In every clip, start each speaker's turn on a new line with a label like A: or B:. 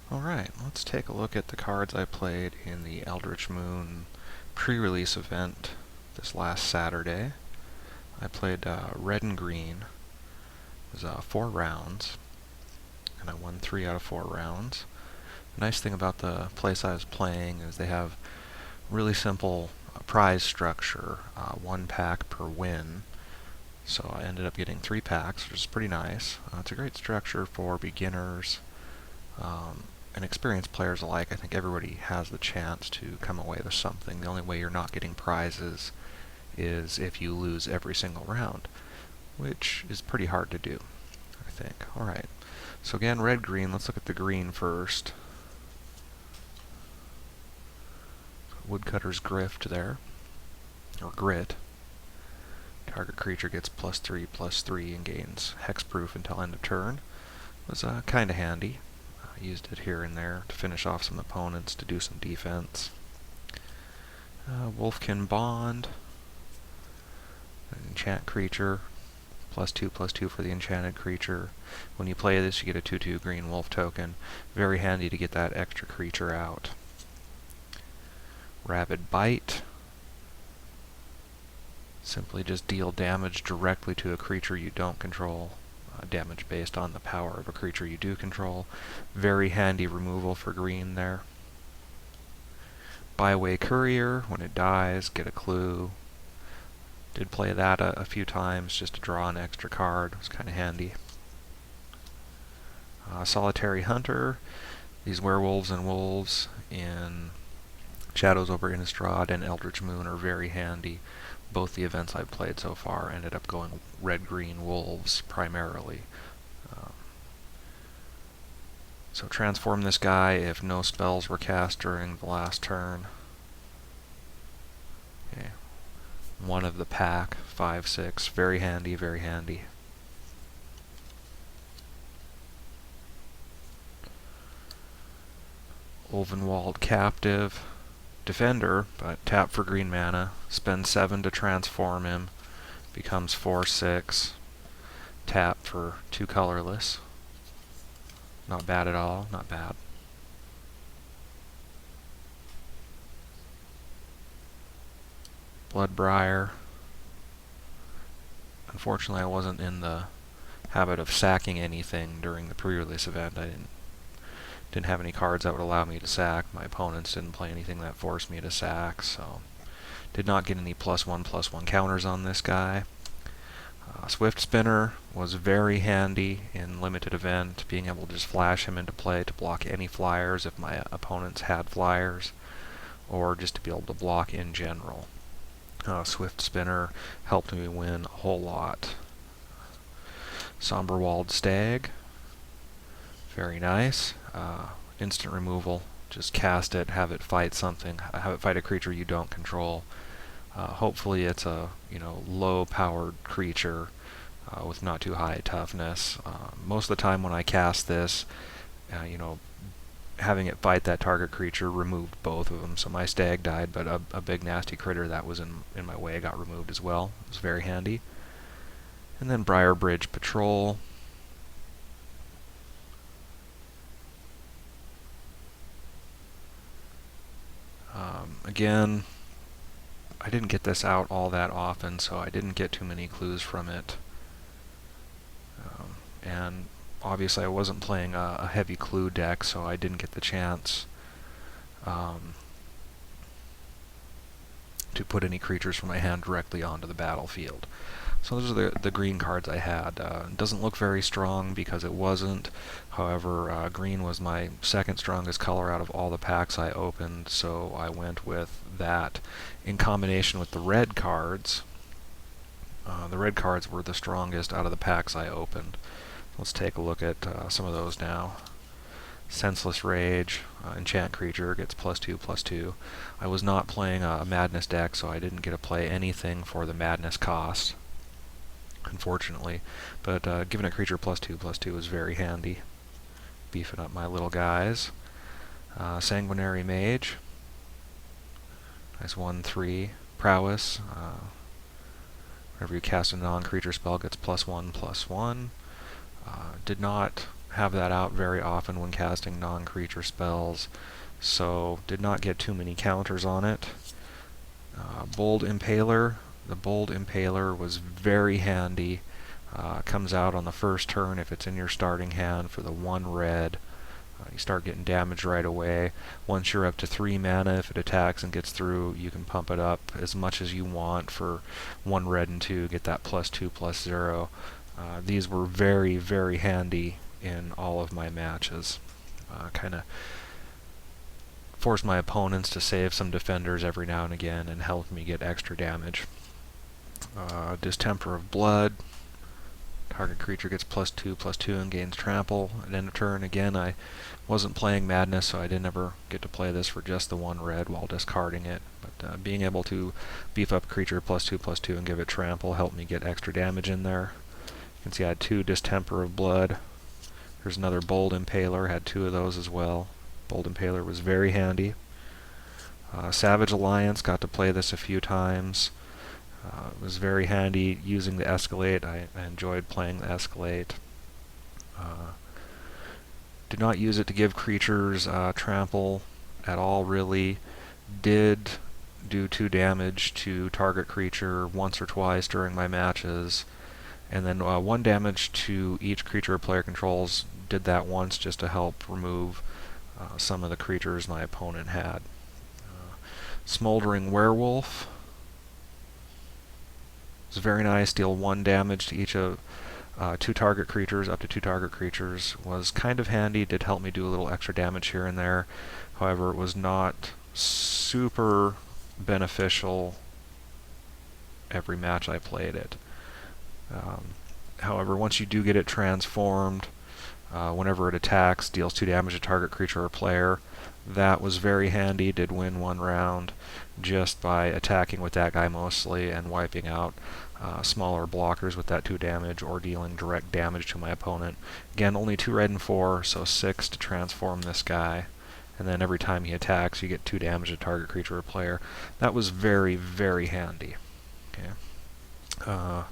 A: Alright, let's take a look at the cards I played in the Eldritch Moon pre-release event this last Saturday. I played red and green. It was 4 rounds, and I won 3 out of 4 rounds. The nice thing about the place I was playing is they have really simple prize structure, 1 pack per win. So I ended up getting 3 packs, which is pretty nice. It's a great structure for beginners and experienced players alike. I think everybody has the chance to come away with something. The only way you're not getting prizes is if you lose every single round, which is pretty hard to do, I think. Alright, so again, red-green. Let's look at the green first. Woodcutter's Grift there, or Grit. Target creature gets +3/+3 and gains hexproof until end of turn. Was kind of handy. I used it here and there to finish off some opponents, to do some defense. Wolfkin Bond, an enchant creature, +2/+2 for the enchanted creature. When you play this, you get a 2/2 green wolf token. Very handy to get that extra creature out. Rabid Bite. Simply just deal damage directly to a creature you don't control. Damage based on the power of a creature you do control. Very handy removal for green there. Byway Courier. When it dies, get a clue. Did play that a few times just to draw an extra card. It was kind of handy. Solitary Hunter. These werewolves and wolves in Shadows over Innistrad and Eldritch Moon are very handy. Both the events I've played so far ended up going red-green wolves primarily. So transform this guy if no spells were cast during the last turn. Okay. One of the pack, 5/6. Very handy, very handy. Ulvenwald Captive. Defender, but tap for green mana. Spend 7 to transform him. Becomes 4/6. Tap for 2 colorless. Not bad at all, not bad. Bloodbriar. Unfortunately, I wasn't in the habit of sacking anything during the pre-release event. I didn't have any cards that would allow me to sack. My opponents didn't play anything that forced me to sack, so did not get any +1/+1 counters on this guy. Swift Spinner was very handy in limited event, being able to just flash him into play to block any flyers if my opponents had flyers, or just to be able to block in general. Swift Spinner helped me win a whole lot. Somberwald Stag, very nice. Instant removal. Just cast it, have it fight something, have it fight a creature you don't control. Hopefully it's a low-powered creature with not too high toughness. Most of the time when I cast this, having it fight that target creature removed both of them. So my stag died, but a big nasty critter that was in my way got removed as well. It was very handy. And then Briarbridge Patrol. Again, I didn't get this out all that often, so I didn't get too many clues from it. And obviously I wasn't playing a heavy clue deck, so I didn't get the chance to put any creatures from my hand directly onto the battlefield. So those are the green cards I had. It doesn't look very strong because it wasn't. However, green was my second strongest color out of all the packs I opened, so I went with that in combination with the red cards. The red cards were the strongest out of the packs I opened. Let's take a look at some of those now. Senseless Rage, enchant creature, gets +2/+2. I was not playing a Madness deck, so I didn't get to play anything for the Madness cost, unfortunately. But giving a creature +2/+2 is very handy. Beefing up my little guys. Sanguinary Mage. Nice 1/3. Prowess. Whenever you cast a non-creature spell, gets +1/+1. Did not have that out very often when casting non-creature spells, so did not get too many counters on it. Bold Impaler. The Bold Impaler was very handy. Comes out on the first turn if it's in your starting hand for the 1 red. You start getting damage right away. Once you're up to 3 mana, if it attacks and gets through, you can pump it up as much as you want for 1 red and 2, get that +2/+0. These were very, very handy in all of my matches. Kind of forced my opponents to save some defenders every now and again and helped me get extra damage. Distemper of Blood. Target creature gets +2/+2 and gains trample at end of turn. Again, I wasn't playing Madness, so I didn't ever get to play this for just the 1 red while discarding it. But being able to beef up a creature +2/+2 and give it trample helped me get extra damage in there. You can see I had 2 Distemper of Blood. There's another Bold Impaler, had 2 of those as well. Bold Impaler was very handy. Savage Alliance, got to play this a few times. It was very handy using the Escalate. I enjoyed playing the Escalate. Did not use it to give creatures trample at all, really. Did do 2 damage to target creature once or twice during my matches. And then 1 damage to each creature a player controls. Did that once just to help remove some of the creatures my opponent had. Smoldering Werewolf. It's very nice, deal 1 damage to each of 2 target creatures, up to 2 target creatures. Was kind of handy, did help me do a little extra damage here and there. However, it was not super beneficial every match I played it. However, once you do get it transformed, whenever it attacks, deals 2 damage to target creature or player. That was very handy, did win 1 round just by attacking with that guy mostly and wiping out smaller blockers with that 2 damage or dealing direct damage to my opponent. Again, only 2 red and 4, so 6 to transform this guy. And then every time he attacks, you get 2 damage to target creature or player. That was very, very handy. Okay.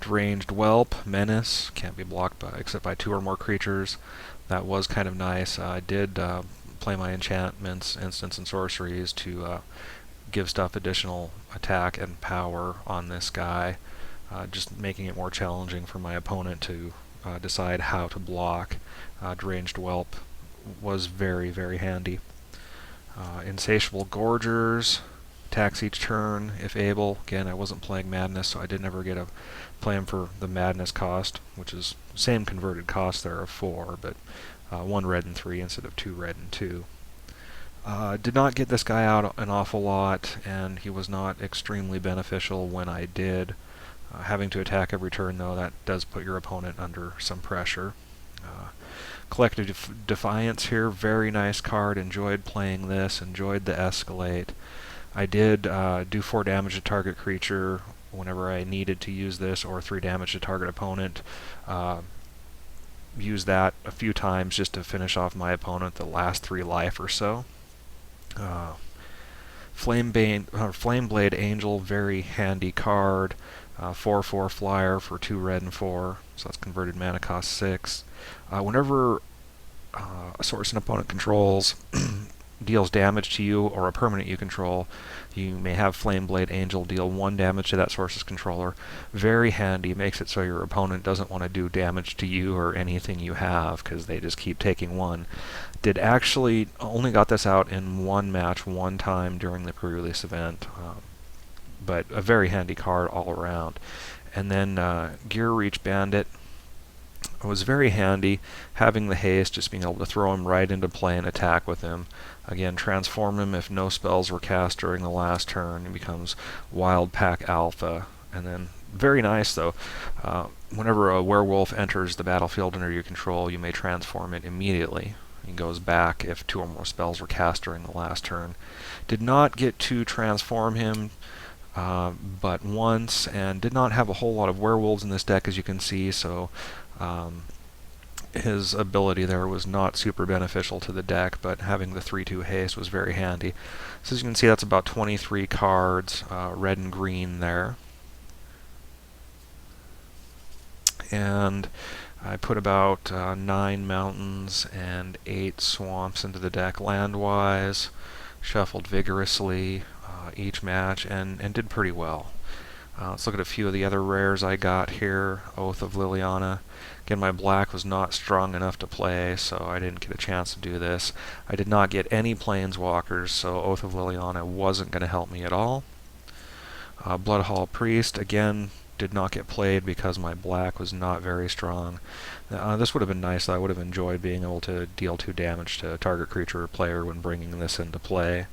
A: Deranged Whelp, Menace, can't be blocked except by 2 or more creatures. That was kind of nice. I did play my enchantments, instants, and sorceries to give stuff additional attack and power on this guy, just making it more challenging for my opponent to decide how to block. Deranged Whelp was very, very handy. Insatiable Gorgers, attacks each turn if able. Again, I wasn't playing Madness, so I didn't ever get a play him for the Madness cost, which is same converted cost there of 4, but 1 red and 3 instead of 2 red and 2. Did not get this guy out an awful lot, and he was not extremely beneficial when I did. Having to attack every turn, though, that does put your opponent under some pressure. Collective Defiance here, very nice card. Enjoyed playing this, enjoyed the Escalate. I did do 4 damage to target creature whenever I needed to use this, or 3 damage to target opponent. Use that a few times just to finish off my opponent the last 3 life or so. Flameblade Angel, very handy card. 4/4 flyer for 2 red and 4, so that's converted mana cost 6. Whenever a source an opponent controls deals damage to you or a permanent you control, you may have Flameblade Angel deal 1 damage to that source's controller. Very handy, makes it so your opponent doesn't want to do damage to you or anything you have because they just keep taking 1. Did actually only got this out in 1 match 1 time during the pre-release event, but a very handy card all around. And then Gear Reach Bandit was very handy, having the haste, just being able to throw him right into play and attack with him. Again, transform him if no spells were cast during the last turn. He becomes Wild Pack Alpha. And then, very nice though, whenever a werewolf enters the battlefield under your control, you may transform it immediately. He goes back if 2 or more spells were cast during the last turn. Did not get to transform him but once, and did not have a whole lot of werewolves in this deck, as you can see, so his ability there was not super beneficial to the deck, but having the 3/2 haste was very handy. So as you can see, that's about 23 cards, red and green there. And I put about 9 mountains and 8 swamps into the deck land-wise, shuffled vigorously each match, and did pretty well. Let's look at a few of the other rares I got here. Oath of Liliana. Again, my black was not strong enough to play, so I didn't get a chance to do this. I did not get any planeswalkers, so Oath of Liliana wasn't going to help me at all. Bloodhall Priest, again, did not get played because my black was not very strong. This would have been nice. I would have enjoyed being able to deal 2 damage to target creature or player when bringing this into play.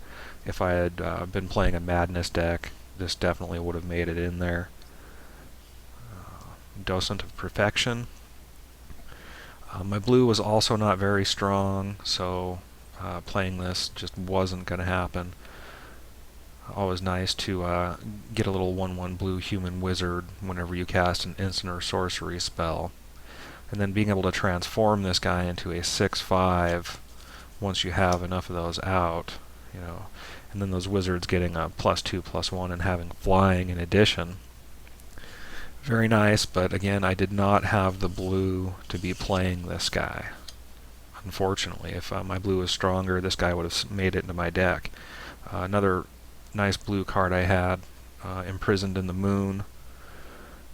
A: If I had been playing a Madness deck, this definitely would have made it in there. Docent of Perfection. My blue was also not very strong, so playing this just wasn't going to happen. Always nice to get a little 1/1 blue human wizard whenever you cast an instant or sorcery spell. And then being able to transform this guy into a 6/5 once you have enough of those out, you know. And then those wizards getting a +2/+1 and having flying in addition. Very nice, but again, I did not have the blue to be playing this guy. Unfortunately, if my blue was stronger, this guy would have made it into my deck. Another nice blue card I had, Imprisoned in the Moon.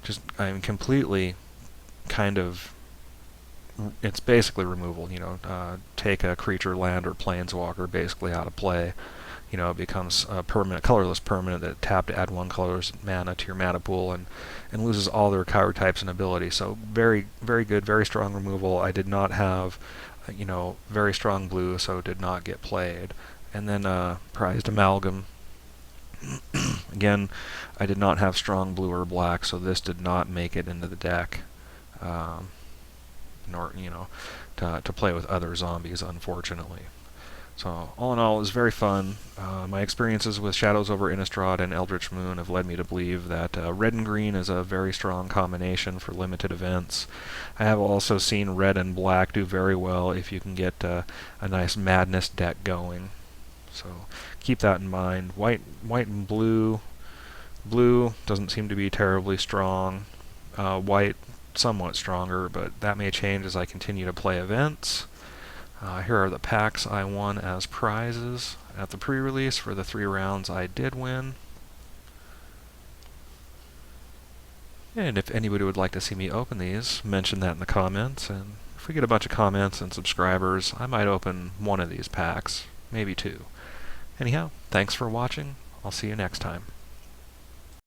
A: Just, I'm completely kind of, it's basically removal, you know, take a creature, land, or planeswalker basically out of play. You know, it becomes a permanent, colorless permanent that tap to add 1 colorless mana to your mana pool and loses all their card types and abilities. So very, very good, very strong removal. I did not have, you know, very strong blue, so it did not get played. And then Prized Amalgam. Again, I did not have strong blue or black, so this did not make it into the deck, nor, you know, to play with other zombies, unfortunately. So all in all, it was very fun. My experiences with Shadows over Innistrad and Eldritch Moon have led me to believe that red and green is a very strong combination for limited events. I have also seen red and black do very well if you can get a nice Madness deck going. So keep that in mind. White and blue. Blue doesn't seem to be terribly strong. White, somewhat stronger, but that may change as I continue to play events. Here are the packs I won as prizes at the pre-release for the 3 rounds I did win. And if anybody would like to see me open these, mention that in the comments, and if we get a bunch of comments and subscribers, I might open 1 of these packs, maybe 2. Anyhow, thanks for watching. I'll see you next time.